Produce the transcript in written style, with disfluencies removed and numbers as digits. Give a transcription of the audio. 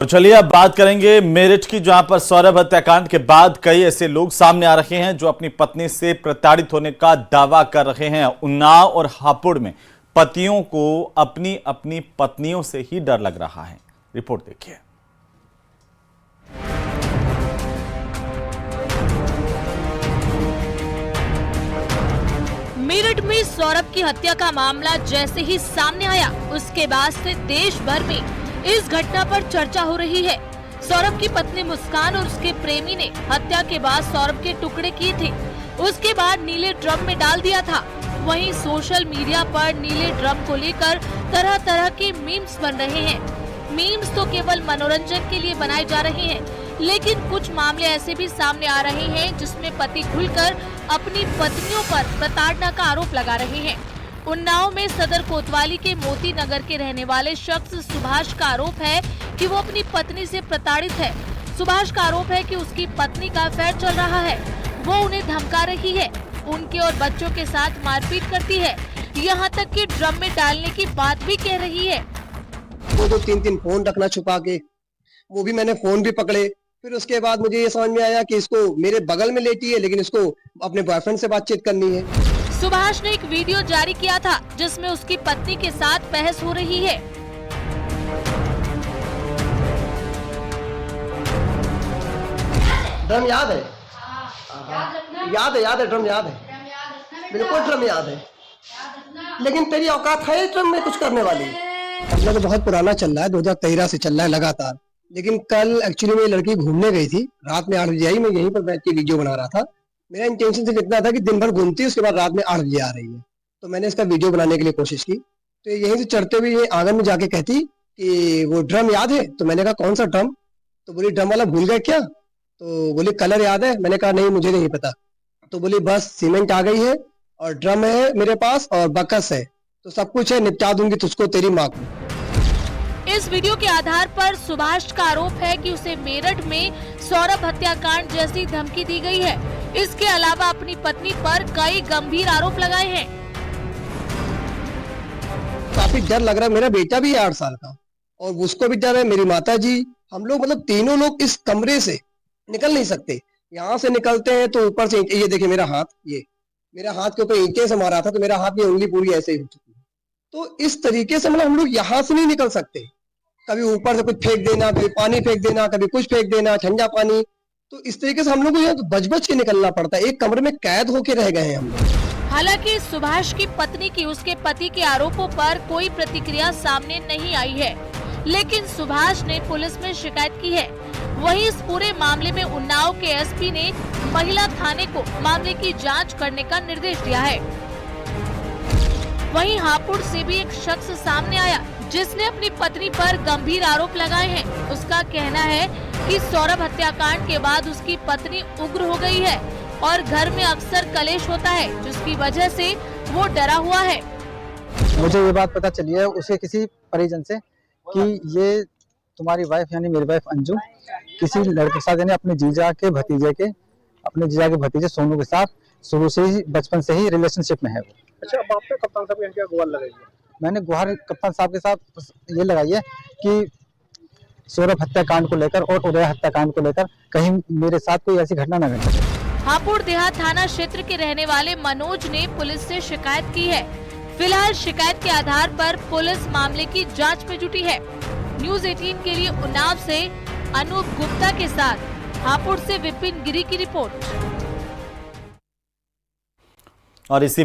तो चलिए अब बात करेंगे मेरठ की, जहां पर सौरभ हत्याकांड के बाद कई ऐसे लोग सामने आ रहे हैं जो अपनी पत्नी से प्रताड़ित होने का दावा कर रहे हैं। उन्नाव और हापुड़ में पतियों को अपनी अपनी पत्नियों से ही डर लग रहा है। रिपोर्ट देखिए। मेरठ में सौरभ की हत्या का मामला जैसे ही सामने आया, उसके बाद से देश भर में इस घटना पर चर्चा हो रही है। सौरभ की पत्नी मुस्कान और उसके प्रेमी ने हत्या के बाद सौरभ के टुकड़े किए थे, उसके बाद नीले ड्रम में डाल दिया था। वहीं सोशल मीडिया पर नीले ड्रम को लेकर तरह तरह के मीम्स बन रहे हैं। मीम्स तो केवल मनोरंजन के लिए बनाए जा रहे हैं, लेकिन कुछ मामले ऐसे भी सामने आ रहे हैं जिसमें पति खुलकर अपनी पत्नियों पर प्रताड़ना का आरोप लगा रहे हैं। उन्नाव में सदर कोतवाली के मोती नगर के रहने वाले शख्स सुभाष का आरोप है कि वो अपनी पत्नी से प्रताड़ित है। सुभाष का आरोप है कि उसकी पत्नी का अफेयर चल रहा है, वो उन्हें धमका रही है, उनके और बच्चों के साथ मारपीट करती है, यहाँ तक कि ड्रम में डालने की बात भी कह रही है। वो जो तीन फोन रखना छुपा के, वो भी मैंने फोन भी पकड़े। फिर उसके बाद मुझे ये समझ में आया कि इसको मेरे बगल में लेटी है, लेकिन इसको अपने बॉयफ्रेंड से बातचीत करनी है। सुभाष ने एक वीडियो जारी किया था जिसमें उसकी पत्नी के साथ बहस हो रही है। ड्रम याद है? याद है ड्रम याद है, बिल्कुल ड्रम याद है, लेकिन तेरी औकात है ड्रम में कुछ करने वाली? अपना तो बहुत पुराना चल रहा है, 2013 से चल रहा है लगातार। लेकिन कल एक्चुअली मेरी लड़की घूमने गई थी, रात में 8 बजे आई, मैं यहीं पर बैठ के वीडियो बना रहा था। मेरा इंटेंशन सिर्फ इतना था कि दिन भर घूमती है, उसके बाद रात में 8 बजे आ रही है, तो मैंने इसका वीडियो बनाने के लिए कोशिश की। तो यहीं से चढ़ते हुए ये आंगन में जाके कहती कि वो ड्रम याद है? तो मैंने कहा कौन सा ड्रम? तो बोली ड्रम वाला भूल गए क्या? तो बोली कलर याद है? मैंने कहा नहीं, मुझे नहीं पता। तो बोली बस सीमेंट आ गई है और ड्रम है मेरे पास और बकस है, तो सब कुछ है, निपटा दूंगी तुझको, तेरी माँ को। इस वीडियो के आधार पर सुभाष का आरोप है कि उसे मेरठ में सौरभ हत्याकांड जैसी धमकी दी गई है। इसके अलावा अपनी पत्नी पर कई गंभीर आरोप लगाए हैं। काफी डर लग रहा है, मेरा बेटा भी है 8 साल का और उसको भी डर है, मेरी माता जी, हम लोग मतलब तीनों लोग इस कमरे से निकल नहीं सकते। यहाँ से निकलते हैं तो ऊपर से ये देखिए मेरा हाथ, ये मेरा हाथ के ऊपर ईंटे से मारा था, तो मेरा हाथ, ये उंगली पूरी ऐसे ही हो चुकी है। तो इस तरीके से मतलब हम लोग यहाँ से नहीं निकल सकते। कभी ऊपर से कुछ फेंक देना, कभी पानी फेंक देना, कभी कुछ फेंक देना, ठंडा पानी। तो इस तरीके से हम लोग को यहाँ तो बच के निकलना पड़ता है, एक कमरे में कैद होके रह गए हैं हम लोग। हालांकि सुभाष की पत्नी की उसके पति के आरोपों पर कोई प्रतिक्रिया सामने नहीं आई है, लेकिन सुभाष ने पुलिस में शिकायत की है। वहीं इस पूरे मामले में उन्नाव के एसपी ने महिला थाने को मामले की जांच करने का निर्देश दिया है। वहीं हापुड़ से भी एक शख्स सामने आया जिसने अपनी पत्नी पर गंभीर आरोप लगाए हैं। उसका कहना है कि सौरभ हत्याकांड के बाद उसकी पत्नी उग्र हो गई है और घर में अक्सर कलेश होता है, जिसकी वजह से वो डरा हुआ है। मुझे ये बात पता चली है उसके किसी परिजन से कि ये तुम्हारी वाइफ यानी मेरी वाइफ अंजू किसी लड़के के साथ यानी अपने जीजा के भतीजे सोनू के साथ शुरू से ही, बचपन से ही रिलेशनशिप में है वो। अच्छा, अब आपने कप्तान साहब क्या गुहार लगाई है? मैंने गुहार कप्तान साहब के साथ ये लगाई है कि सौरभ हत्याकांड को लेकर और उदय हत्याकांड को लेकर कहीं मेरे साथ कोई ऐसी घटना न घटे। हापुड़ देहात थाना क्षेत्र के रहने वाले मनोज ने पुलिस से शिकायत की है। फिलहाल शिकायत के आधार पर पुलिस मामले की जांच में जुटी है। न्यूज 18 के लिए उन्नाव से अनूप गुप्ता के साथ हापुड़ से विपिन गिरी की रिपोर्ट। और इसी